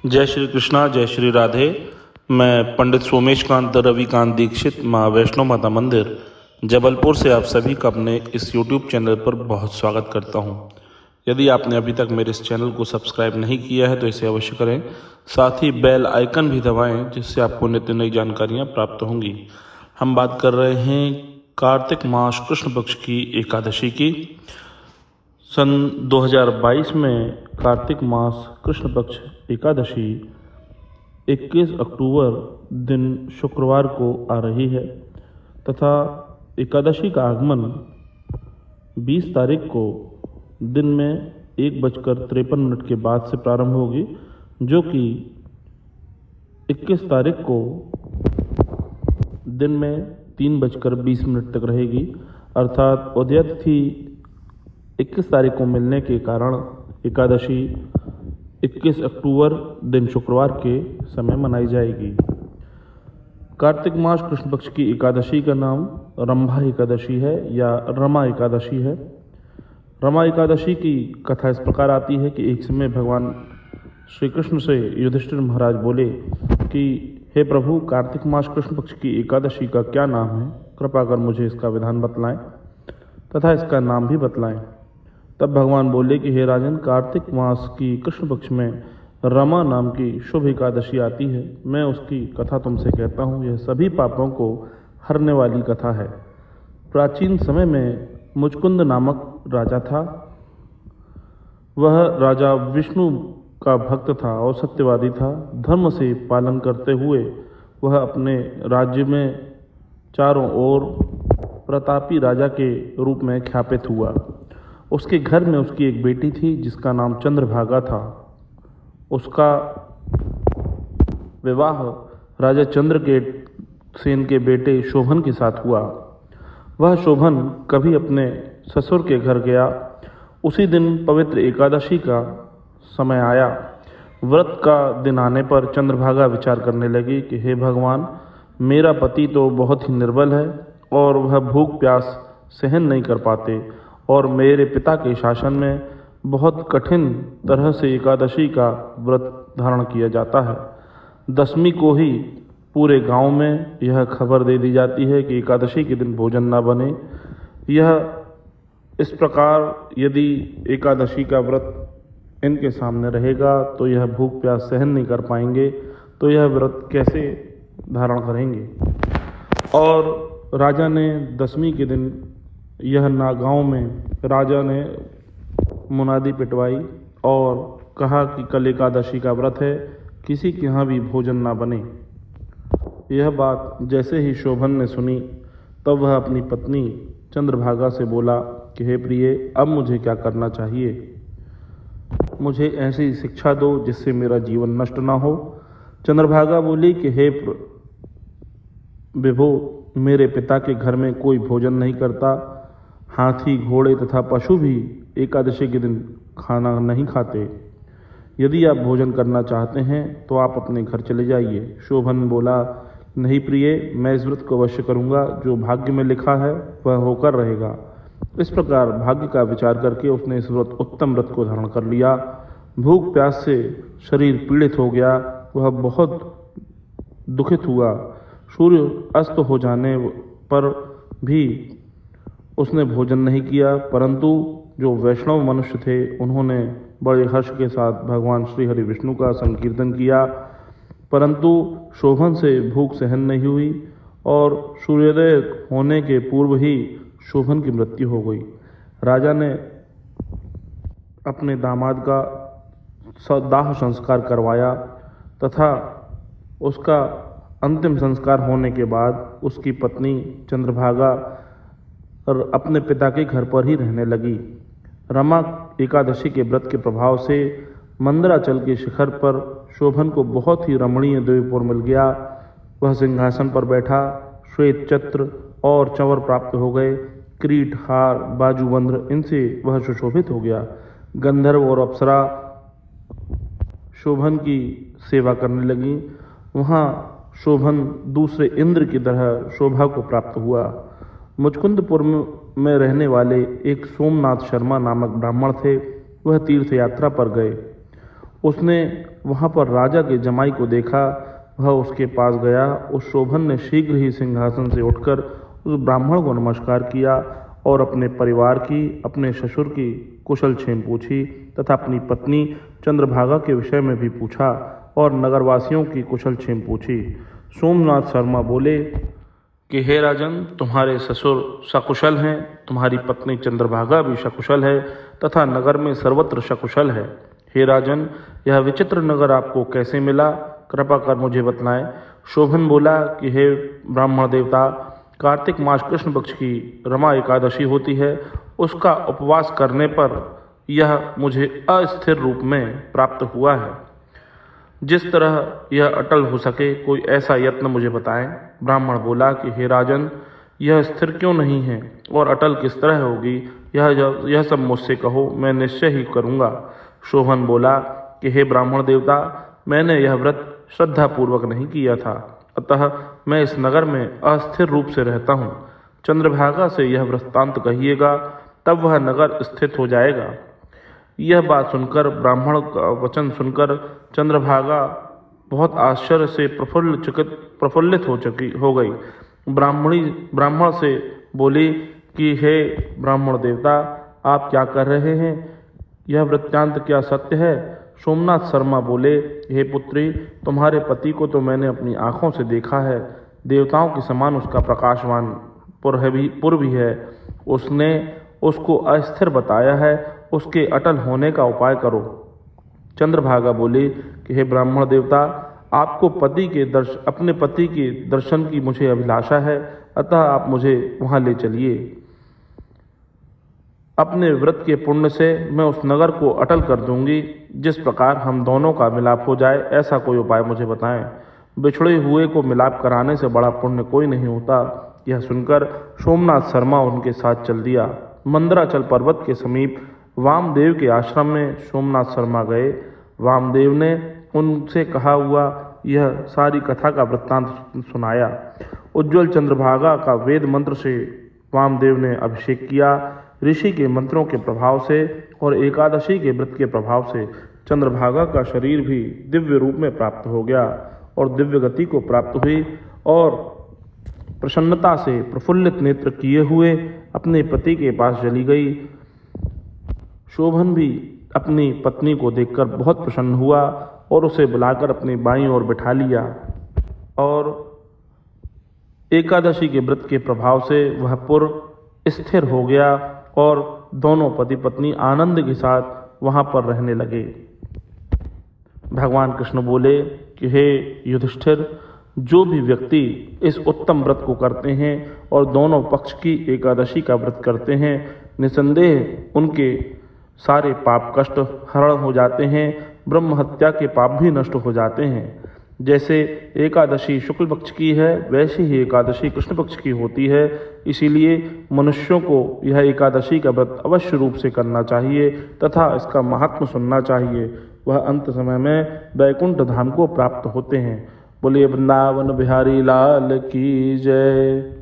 जय श्री कृष्णा, जय श्री राधे। मैं पंडित सोमेश कांत रविकांत दीक्षित, माँ वैष्णो माता मंदिर, जबलपुर से आप सभी का अपने इस YouTube चैनल पर बहुत स्वागत करता हूँ। यदि आपने अभी तक मेरे इस चैनल को सब्सक्राइब नहीं किया है तो इसे अवश्य करें। साथ ही बेल आइकन भी दबाएं, जिससे आपको नित्य नई जानकारियाँ प्राप्त होंगी। हम बात कर रहे हैं कार्तिक मास कृष्ण पक्ष की एकादशी की। सन 2022 में कार्तिक मास कृष्ण पक्ष एकादशी 21 अक्टूबर दिन शुक्रवार को आ रही है तथा एकादशी का आगमन 20 तारीख को दिन में 1:53 के बाद से प्रारंभ होगी, जो कि 21 तारीख को दिन में 3:20 तक रहेगी। अर्थात उदय तिथि 21 तारीख को मिलने के कारण एकादशी 21 अक्टूबर दिन शुक्रवार के समय मनाई जाएगी। कार्तिक मास कृष्ण पक्ष की एकादशी का नाम रंभा एकादशी है या रमा एकादशी है। रमा एकादशी की कथा इस प्रकार आती है कि एक समय भगवान श्री कृष्ण से युधिष्ठिर महाराज बोले कि हे प्रभु, कार्तिक मास कृष्ण पक्ष की एकादशी का क्या नाम है, कृपा कर मुझे इसका विधान बतलाएं तथा इसका नाम भी बतलाएं। तब भगवान बोले कि हे राजन, कार्तिक मास की कृष्ण पक्ष में रमा नाम की शुभ एकादशी आती है। मैं उसकी कथा तुमसे कहता हूँ। यह सभी पापों को हरने वाली कथा है। प्राचीन समय में मुचकुंद नामक राजा था। वह राजा विष्णु का भक्त था और सत्यवादी था। धर्म से पालन करते हुए वह अपने राज्य में चारों ओर प्रतापी राजा के रूप में ख्यापित हुआ। उसके घर में उसकी एक बेटी थी जिसका नाम चंद्रभागा था। उसका विवाह राजा चंद्रसेन के बेटे शोभन के साथ हुआ। वह शोभन कभी अपने ससुर के घर गया। उसी दिन पवित्र एकादशी का समय आया। व्रत का दिन आने पर चंद्रभागा विचार करने लगी कि हे भगवान, मेरा पति तो बहुत ही निर्बल है और वह भूख प्यास सहन नहीं कर पाते और मेरे पिता के शासन में बहुत कठिन तरह से एकादशी का व्रत धारण किया जाता है। 10वीं को ही पूरे गांव में यह खबर दे दी जाती है कि एकादशी के दिन भोजन न बने। यह इस प्रकार यदि एकादशी का व्रत इनके सामने रहेगा तो यह भूख प्यास सहन नहीं कर पाएंगे, तो यह व्रत कैसे धारण करेंगे। और राजा ने 10वीं के दिन यह ना गाँव में राजा ने मुनादी पिटवाई और कहा कि कल एकादशी का व्रत है, किसी के यहाँ भी भोजन ना बने। यह बात जैसे ही शोभन ने सुनी तब वह अपनी पत्नी चंद्रभागा से बोला कि हे प्रिय, अब मुझे क्या करना चाहिए। मुझे ऐसी शिक्षा दो जिससे मेरा जीवन नष्ट ना हो। चंद्रभागा बोली कि हे विभो, मेरे पिता के घर में कोई भोजन नहीं करता। हाथी, घोड़े तथा पशु भी एकादशी के दिन खाना नहीं खाते। यदि आप भोजन करना चाहते हैं तो आप अपने घर चले जाइए। शोभन बोला, नहीं प्रिय, मैं इस व्रत को अवश्य करूँगा। जो भाग्य में लिखा है वह होकर रहेगा। इस प्रकार भाग्य का विचार करके उसने इस उत्तम व्रत को धारण कर लिया। भूख प्यास से शरीर पीड़ित हो गया। वह बहुत दुखित हुआ। सूर्य अस्त हो जाने पर भी उसने भोजन नहीं किया, परंतु जो वैष्णव मनुष्य थे उन्होंने बड़े हर्ष के साथ भगवान श्री हरि विष्णु का संकीर्तन किया, परंतु शोभन से भूख सहन नहीं हुई और सूर्योदय होने के पूर्व ही शोभन की मृत्यु हो गई। राजा ने अपने दामाद का दाह संस्कार करवाया तथा उसका अंतिम संस्कार होने के बाद उसकी पत्नी चंद्रभागा और अपने पिता के घर पर ही रहने लगी। रमा एकादशी के व्रत के प्रभाव से मंदराचल के शिखर पर शोभन को बहुत ही रमणीय द्वीपुर मिल गया। वह सिंहासन पर बैठा। श्वेत छत्र और चंवर प्राप्त हो गए। किरीट, हार, बाजूबंद्र, इनसे वह सुशोभित हो गया। गंधर्व और अप्सरा शोभन की सेवा करने लगी। वहाँ शोभन दूसरे इंद्र की तरह शोभा को प्राप्त हुआ। मुचकुंदपुर में रहने वाले एक सोमनाथ शर्मा नामक ब्राह्मण थे। वह तीर्थ यात्रा पर गए। उसने वहाँ पर राजा के जमाई को देखा। वह उसके पास गया। उस शोभन ने शीघ्र ही सिंहासन से उठकर उस ब्राह्मण को नमस्कार किया और अपने परिवार की, अपने ससुर की कुशल क्षेम पूछी तथा अपनी पत्नी चंद्रभागा के विषय में भी पूछा और नगरवासियों की कुशल क्षेम पूछी। सोमनाथ शर्मा बोले कि हे राजन, तुम्हारे ससुर सकुशल हैं, तुम्हारी पत्नी चंद्रभागा भी सकुशल है तथा नगर में सर्वत्र सकुशल है। हे राजन, यह विचित्र नगर आपको कैसे मिला, कृपा कर मुझे बतलाएं। शोभन बोला कि हे ब्राह्मण देवता, कार्तिक मास कृष्ण पक्ष की रमा एकादशी होती है, उसका उपवास करने पर यह मुझे अस्थिर रूप में प्राप्त हुआ है। जिस तरह यह अटल हो सके कोई ऐसा यत्न मुझे बताएं। ब्राह्मण बोला कि हे राजन, यह स्थिर क्यों नहीं है और अटल किस तरह होगी, यह सब मुझसे कहो, मैं निश्चय ही करूँगा। शोभन बोला कि हे ब्राह्मण देवता, मैंने यह व्रत श्रद्धापूर्वक नहीं किया था, अतः मैं इस नगर में अस्थिर रूप से रहता हूँ। चंद्रभागा से यह वृत्तांत कहिएगा, तब वह नगर स्थित हो जाएगा। यह बात सुनकर, ब्राह्मण का वचन सुनकर चंद्रभागा बहुत आश्चर्य से प्रफुल्लित हो गई। ब्राह्मण से बोली कि हे ब्राह्मण देवता, आप क्या कर रहे हैं, यह वृत्तांत क्या सत्य है? सोमनाथ शर्मा बोले, हे पुत्री, तुम्हारे पति को तो मैंने अपनी आँखों से देखा है, देवताओं के समान उसका प्रकाशवान पुर भी है। उसने उसको अस्थिर बताया है, उसके अटल होने का उपाय करो। चंद्रभागा बोली कि हे ब्राह्मण देवता, आपको अपने पति के दर्शन की मुझे अभिलाषा है, अतः आप मुझे वहाँ ले चलिए। अपने व्रत के पुण्य से मैं उस नगर को अटल कर दूंगी। जिस प्रकार हम दोनों का मिलाप हो जाए, ऐसा कोई उपाय मुझे बताएं। बिछड़े हुए को मिलाप कराने से बड़ा पुण्य कोई नहीं होता। यह सुनकर सोमनाथ शर्मा उनके साथ चल दिया। मंदराचल पर्वत के समीप वामदेव के आश्रम में सोमनाथ शर्मा गए। वामदेव ने उनसे कहा हुआ यह सारी कथा का वृत्तांत सुनाया। उज्ज्वल चंद्रभागा का वेद मंत्र से वामदेव ने अभिषेक किया। ऋषि के मंत्रों के प्रभाव से और एकादशी के व्रत के प्रभाव से चंद्रभागा का शरीर भी दिव्य रूप में प्राप्त हो गया और दिव्य गति को प्राप्त हुई और प्रसन्नता से प्रफुल्लित नेत्र किए हुए अपने पति के पास चली गई। शोभन भी अपनी पत्नी को देखकर बहुत प्रसन्न हुआ और उसे बुलाकर अपनी बाईं ओर बिठा लिया और एकादशी के व्रत के प्रभाव से वह पुर स्थिर हो गया और दोनों पति पत्नी आनंद के साथ वहाँ पर रहने लगे। भगवान कृष्ण बोले कि हे युधिष्ठिर, जो भी व्यक्ति इस उत्तम व्रत को करते हैं और दोनों पक्ष की एकादशी का व्रत करते हैं, निसंदेह उनके सारे पाप कष्ट हरण हो जाते हैं, ब्रह्म हत्या के पाप भी नष्ट हो जाते हैं। जैसे एकादशी शुक्ल पक्ष की है, वैसे ही एकादशी कृष्ण पक्ष की होती है। इसीलिए मनुष्यों को यह एकादशी का व्रत अवश्य रूप से करना चाहिए तथा इसका महात्म सुनना चाहिए। वह अंत समय में वैकुंठ धाम को प्राप्त होते हैं। बोलिए वृंदावन बिहारी लाल की जय।